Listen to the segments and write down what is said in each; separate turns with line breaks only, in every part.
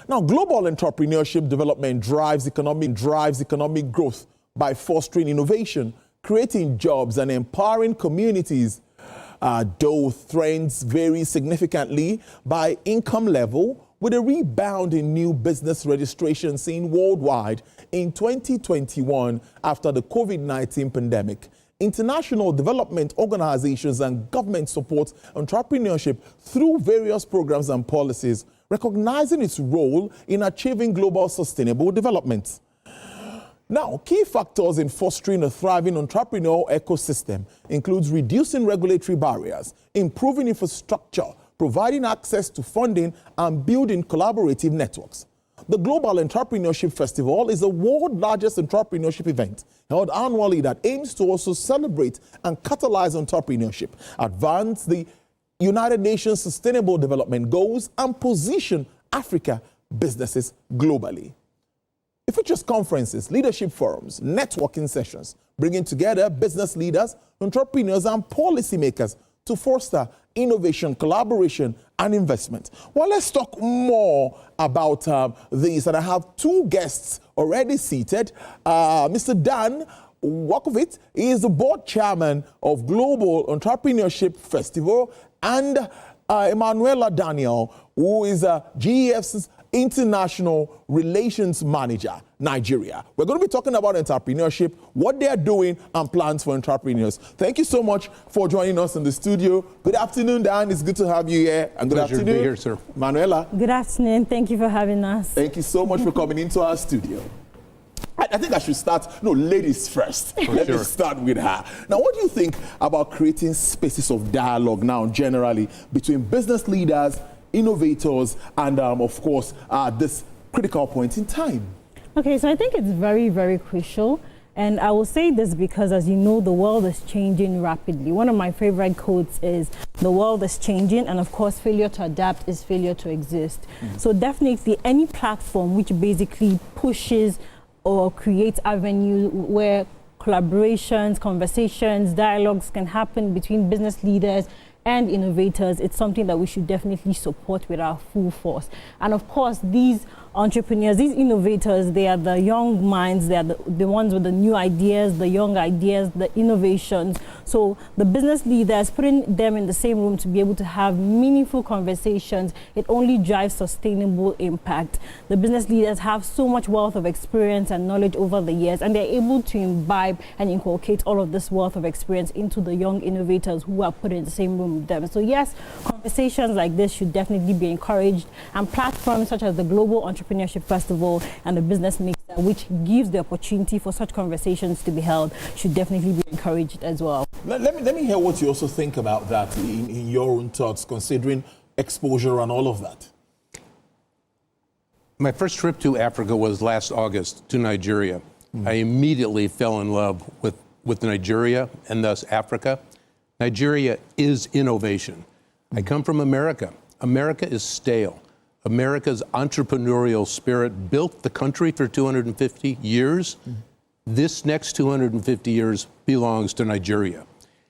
Now, global entrepreneurship development drives economic growth by fostering innovation, creating jobs, and empowering communities. Though trends vary significantly by income level, with a rebound in new business registrations seen worldwide in 2021 after the COVID-19 pandemic. International development organizations and government support entrepreneurship through various programs and policies, recognizing its role in achieving global sustainable development. Now, key factors in fostering a thriving entrepreneurial ecosystem includes reducing regulatory barriers, improving infrastructure, providing access to funding, and building collaborative networks. The Global Entrepreneurship Festival is the world's largest entrepreneurship event held annually that aims to also celebrate and catalyze entrepreneurship, advance the United Nations Sustainable Development Goals, and position Africa businesses globally. It features conferences, leadership forums, networking sessions, bringing together business leaders, entrepreneurs, and policymakers to foster innovation, collaboration, and investment. Well, let's talk more about this. And I have two guests already seated. Mr. Dan Wakovit is the board chairman of Global Entrepreneurship Festival, and Emanuela Daniel, who is GEF's International Relations Manager, Nigeria. We're going to be talking about entrepreneurship, what they are doing, and plans for entrepreneurs. Thank you so much for joining us in the studio. Good afternoon, Dan. It's good to have you here. And good afternoon,
to be here, sir.
Manuela.
Good afternoon. Thank you for having us.
Thank you so much for coming into our studio. I think I should start, ladies first. Let me start with her. Now, what do you think about creating spaces of dialogue now generally between business leaders, innovators, and of course, this critical point in time?
Okay, so I think it's very, very crucial. And I will say this because, as you know, the world is changing rapidly. One of my favorite quotes is, the world is changing, and of course, failure to adapt is failure to exist. So definitely any platform which basically pushes or creates avenues where collaborations, conversations, dialogues can happen between business leaders and innovators, it's something that we should definitely support with our full force. And of course, these entrepreneurs, these innovators, they are the young minds, they are the ones with the new ideas, the young ideas, the innovations. So the business leaders, putting them in the same room to be able to have meaningful conversations, it only drives sustainable impact. The business leaders have so much wealth of experience and knowledge over the years, and they're able to imbibe and inculcate all of this wealth of experience into the young innovators who are put in the same room with them. So yes, conversations like this should definitely be encouraged, and platforms such as the Global Entrepreneurship Festival and the Business Mixer, which gives the opportunity for such conversations to be held, should definitely be encouraged as well.
Let me hear what you also think about that in your own thoughts, considering exposure and all of that.
My first trip to Africa was last August to Nigeria. I immediately fell in love with Nigeria and thus Africa. Nigeria is innovation. I come from America. America is stale. America's entrepreneurial spirit built the country for 250 years. This next 250 years belongs to Nigeria.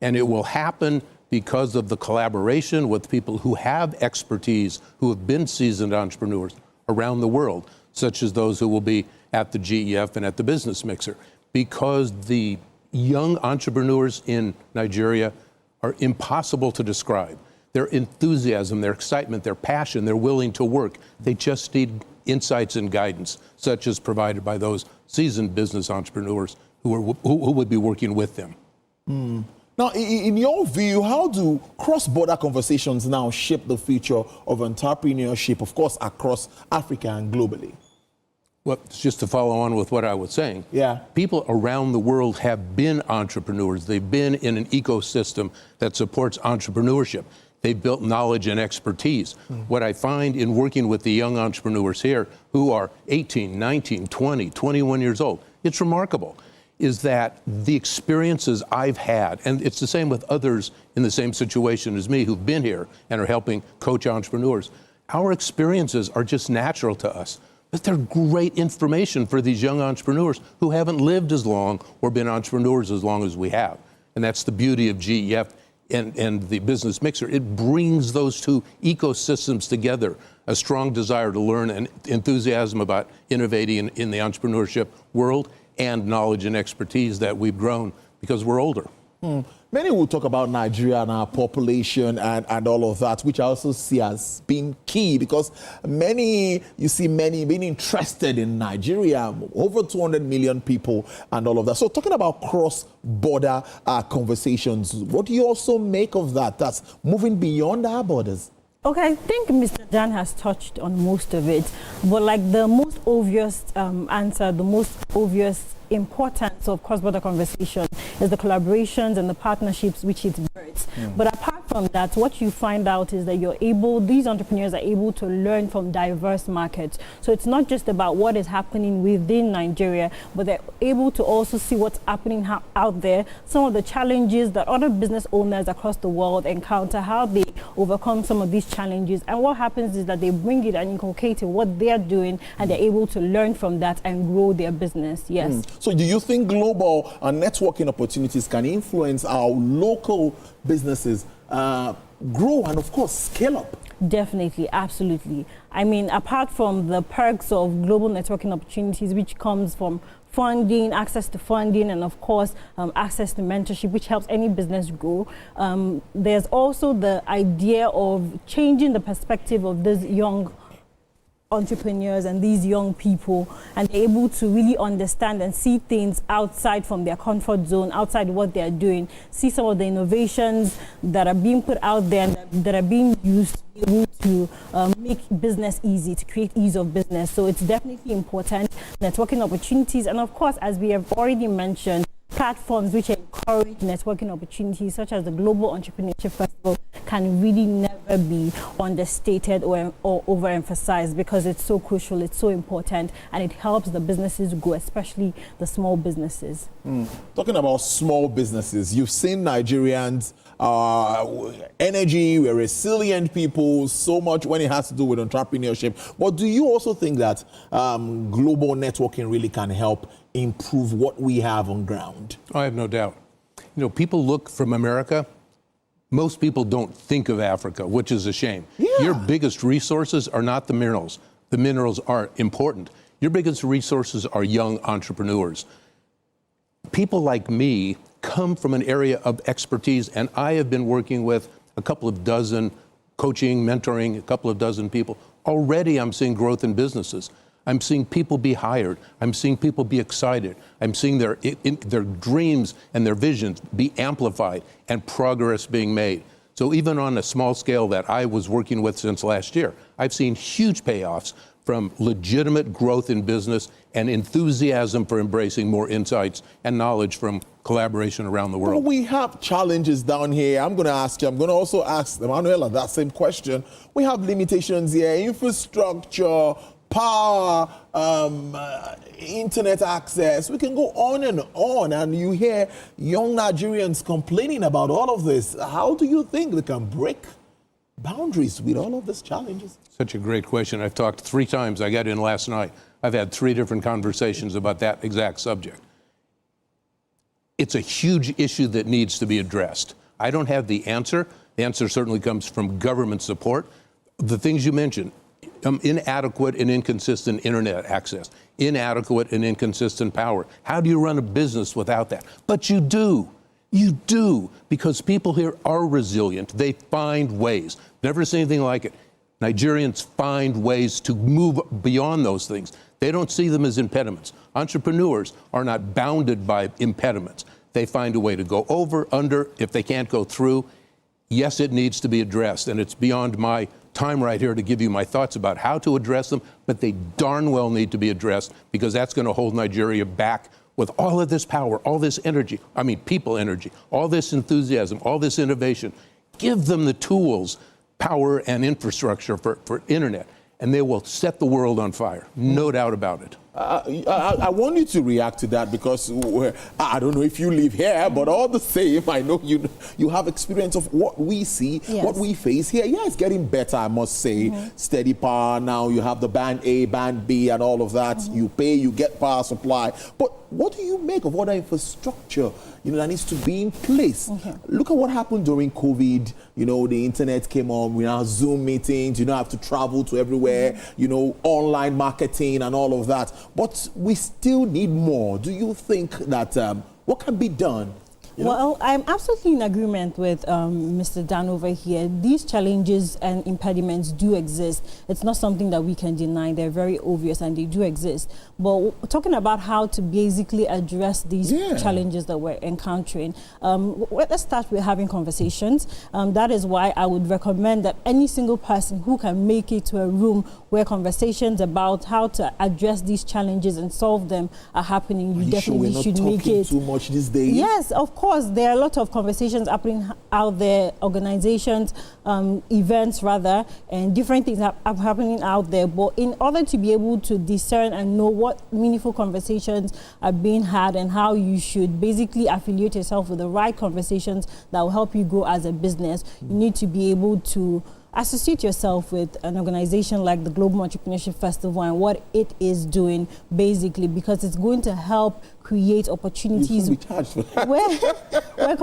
And it will happen because of the collaboration with people who have expertise, who have been seasoned entrepreneurs around the world, such as those who will be at the GEF and at the Business Mixer. Because the young entrepreneurs in Nigeria are impossible to describe. Their enthusiasm, their excitement, their passion, they're willing to work. They just need insights and guidance, such as provided by those seasoned business entrepreneurs who would be working with them.
Now, in your view, how do cross-border conversations now shape the future of entrepreneurship, of course, across Africa and globally?
Well, just to follow on with what I was saying,
yeah,
people around the world have been entrepreneurs. They've been in an ecosystem that supports entrepreneurship. They've built knowledge and expertise. What I find in working with the young entrepreneurs here who are 18, 19, 20, 21 years old, it's remarkable, is that the experiences I've had, and it's the same with others in the same situation as me who've been here and are helping coach entrepreneurs, our experiences are just natural to us. But they're great information for these young entrepreneurs who haven't lived as long or been entrepreneurs as long as we have. And that's the beauty of GEF and the business mixer, it brings those two ecosystems together. A strong desire to learn and enthusiasm about innovating in the entrepreneurship world, and knowledge and expertise that we've grown because we're older.
Many will talk about Nigeria and our population and all of that, which I also see as being key, because many being interested in Nigeria, over 200 million people and all of that. So talking about cross-border conversations, what do you also make of that? That's moving beyond our borders.
Okay, I think Mr. Dan has touched on most of it, but like the most obvious answer, the most obvious importance of cross-border conversation is the collaborations and the partnerships which it births. But apart from that, what you find out is that these entrepreneurs are able to learn from diverse markets. So it's not just about what is happening within Nigeria, but they're able to also see what's happening out there, some of the challenges that other business owners across the world encounter, how they overcome some of these challenges. And what happens is that they bring it and inculcate in what they're doing, and they're able to learn from that and grow their business. Yes.
So do you think global networking opportunities can influence our local businesses grow and, of course, scale up?
Definitely, absolutely. I mean, apart from the perks of global networking opportunities, which comes from funding, access to funding, and of course, access to mentorship, which helps any business grow. There's also the idea of changing the perspective of these young entrepreneurs and these young people, and they're able to really understand and see things outside from their comfort zone, outside what they're doing, see some of the innovations that are being put out there and that are being used to be able to make business easy, to create ease of business. So it's definitely important, networking opportunities, and of course, as we have already mentioned, platforms which encourage networking opportunities, such as the Global Entrepreneurship Festival, can really never be understated or overemphasized, because it's so crucial, it's so important, and it helps the businesses grow, especially the small businesses.
Talking about small businesses, you've seen Nigerians, energy, we're resilient people, so much when it has to do with entrepreneurship. But do you also think that global networking really can help improve what we have on ground?
I have no doubt. You know, people look from America. Most people don't think of Africa, which is a shame.
Yeah.
Your biggest resources are not the minerals. The minerals are important. Your biggest resources are young entrepreneurs. People like me come from an area of expertise, and I have been working with a couple of dozen, coaching, mentoring, a couple of dozen people. Already I'm seeing growth in businesses. I'm seeing people be hired. I'm seeing people be excited. I'm seeing their dreams and their visions be amplified and progress being made. So even on a small scale that I was working with since last year, I've seen huge payoffs from legitimate growth in business and enthusiasm for embracing more insights and knowledge from collaboration around the world.
Well, we have challenges down here. I'm going to ask you, I'm going to also ask Emanuela that same question. We have limitations here, infrastructure, power, internet access. We can go on, and you hear young Nigerians complaining about all of this. How do you think they can break boundaries with all of these challenges?
Such a great question. I've talked 3 times. I got in last night. I've had 3 different conversations about that exact subject. It's a huge issue that needs to be addressed. I don't have the answer. The answer certainly comes from government support. The things you mentioned, inadequate and inconsistent internet access, inadequate and inconsistent power. How do you run a business without that? But you do. You do, because people here are resilient. They find ways. Never seen anything like it. Nigerians find ways to move beyond those things. They don't see them as impediments. Entrepreneurs are not bounded by impediments. They find a way to go over, under, if they can't go through. Yes, it needs to be addressed, and it's beyond my time right here to give you my thoughts about how to address them, but they darn well need to be addressed, because that's going to hold Nigeria back with all of this power, all this energy, I mean people energy, all this enthusiasm, all this innovation. Give them the tools, power and infrastructure for internet, and they will set the world on fire, no doubt about it.
I want you to react to that, because I don't know if you live here, but all the same, I know you have experience of what we see,
yes,
what we face here. Yeah, it's getting better, I must say. Steady power now, you have the band A, band B, and all of that. You pay, you get power supply. But what do you make of all the infrastructure, that needs to be in place?
Okay.
Look at what happened during COVID. The internet came on. We now Zoom meetings. You don't have to travel to everywhere. Online marketing and all of that. But we still need more. Do you think that what can be done?
Well, I'm absolutely in agreement with Mr. Dan over here. These challenges and impediments do exist. It's not something that we can deny. They're very obvious and they do exist. But talking about how to basically address these challenges that we're encountering, let's start with having conversations. That is why I would recommend that any single person who can make it to a room where conversations about how to address these challenges and solve them are happening, you definitely should make it.
Too much these days?
Yes, of course. There are a lot of conversations happening out there, organizations, events rather, and different things are happening out there. But in order to be able to discern and know what meaningful conversations are being had and how you should basically affiliate yourself with the right conversations that will help you grow as a business, you need to be able to associate yourself with an organization like the Global Entrepreneurship Festival and what it is doing basically, because it's going to help create opportunities where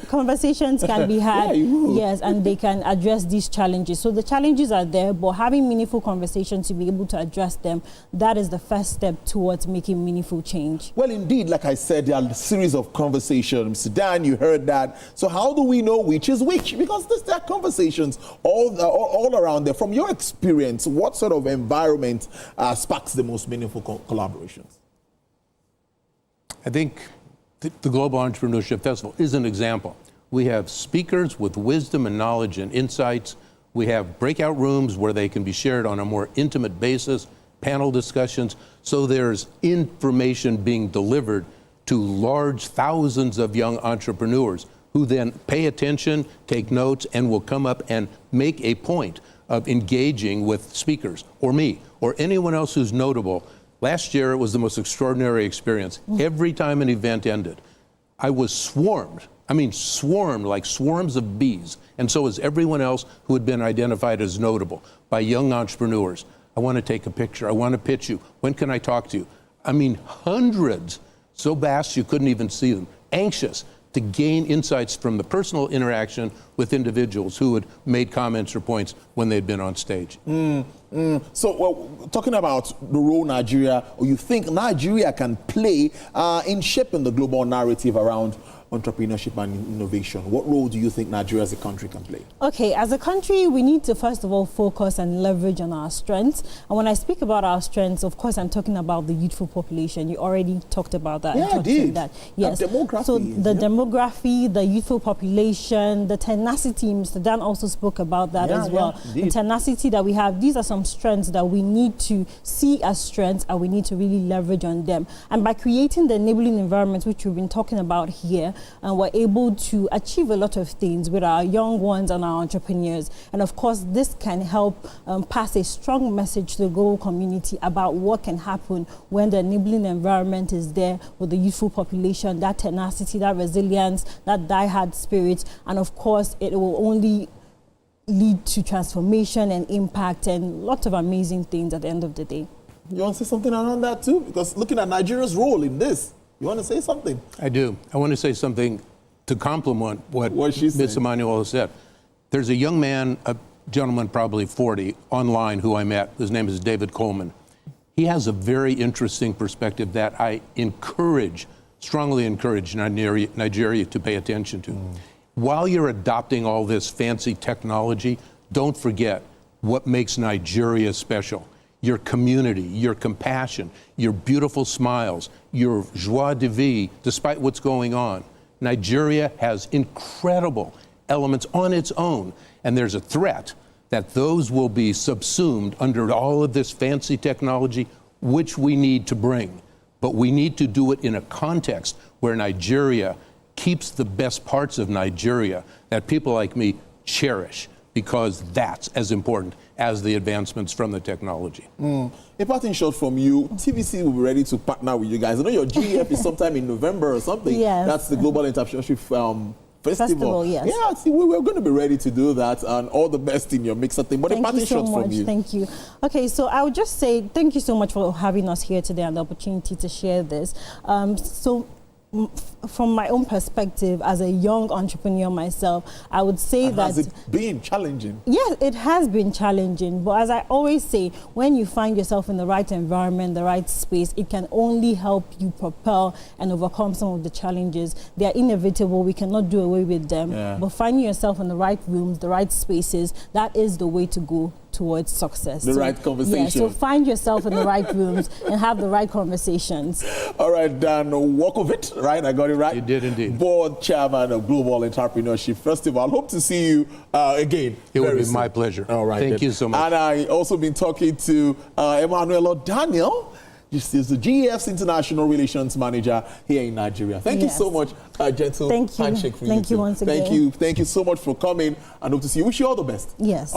conversations can be had, yes, and they can address these challenges. So the challenges are there, but having meaningful conversations to be able to address them, that is the first step towards making meaningful change.
Well, indeed, like I said, there are a series of conversations. Mr. Dan, you heard that. So how do we know which is which? Because there are conversations all around there. From your experience, what sort of environment sparks the most meaningful collaborations?
I think the Global Entrepreneurship Festival is an example. We have speakers with wisdom and knowledge and insights. We have breakout rooms where they can be shared on a more intimate basis, panel discussions. So there's information being delivered to large thousands of young entrepreneurs who then pay attention, take notes, and will come up and make a point of engaging with speakers or me or anyone else who's notable. Last year, it was the most extraordinary experience. Every time an event ended, I was swarmed like swarms of bees, and so was everyone else who had been identified as notable by young entrepreneurs. I want to take a picture. I want to pitch you. When can I talk to you? Hundreds, so vast you couldn't even see them, anxious to gain insights from the personal interaction with individuals who had made comments or points when they'd been on stage.
So, talking about the role Nigeria, or you think Nigeria can play in shaping the global narrative around entrepreneurship and innovation, what role do you think Nigeria as a country can play?
Okay, as a country, we need to first of all focus and leverage on our strengths. And when I speak about our strengths, of course, I'm talking about the youthful population. You already talked about that.
Yeah, I did.
That. Yes.
Demography.
So the demography, the youthful population, the tenacity, Mr. Dan also spoke about that as well. The tenacity that we have, these are some strengths that we need to see as strengths and we need to really leverage on them. And by creating the enabling environment, which we've been talking about here, and we're able to achieve a lot of things with our young ones and our entrepreneurs. And of course, this can help pass a strong message to the global community about what can happen when the enabling environment is there with the youthful population, that tenacity, that resilience, that die-hard spirit. And of course, it will only lead to transformation and impact and lots of amazing things at the end of the day.
You want to say something around that too? Because looking at Nigeria's role in this, you want to say something?
I do. I want to say something to complement what Ms. Emmanuel has said. There's a young man, a gentleman probably 40, online who I met. His name is David Coleman. He has a very interesting perspective that I strongly encourage Nigeria to pay attention to. While you're adopting all this fancy technology, don't forget what makes Nigeria special. Your community, your compassion, your beautiful smiles, your joie de vivre, despite what's going on. Nigeria has incredible elements on its own, and there's a threat that those will be subsumed under all of this fancy technology, which we need to bring. But we need to do it in a context where Nigeria keeps the best parts of Nigeria that people like me cherish, because that's as important as the advancements from the technology.
A parting shot from you, TVC will be ready to partner with you guys. I know your GEF is sometime in November or something.
Yes.
That's the Global Entrepreneurship Festival.
Yes.
Yeah, see, we're going to be ready to do that, and all the best in your mixer thing. But a parting shot from you.
Thank you. Okay, so I would just say thank you so much for having us here today and the opportunity to share this. From my own perspective, as a young entrepreneur myself, I would say that...
Has it been challenging?
Yes, it has been challenging. But as I always say, when you find yourself in the right environment, the right space, it can only help you propel and overcome some of the challenges. They are inevitable. We cannot do away with them.
Yeah.
But finding yourself in the right rooms, the right spaces, that is the way to go towards success.
The right conversation.
Yeah, so find yourself in the right rooms and have the right conversations.
All right, Dan Walkovit, right? I got it right?
You did indeed.
Board Chairman of Global Entrepreneurship Festival. Hope to see you again.
It would be
soon.
my pleasure.
All right.
Thank you so much.
And I also been talking to Emmanuel O'Daniel. This is the GEF's International Relations Manager here in Nigeria. Thank you so much, gentle
Thank you.
handshake for you.
Thank you once again.
Thank you so much for coming, and hope to see you. Wish you all the best.
Yes.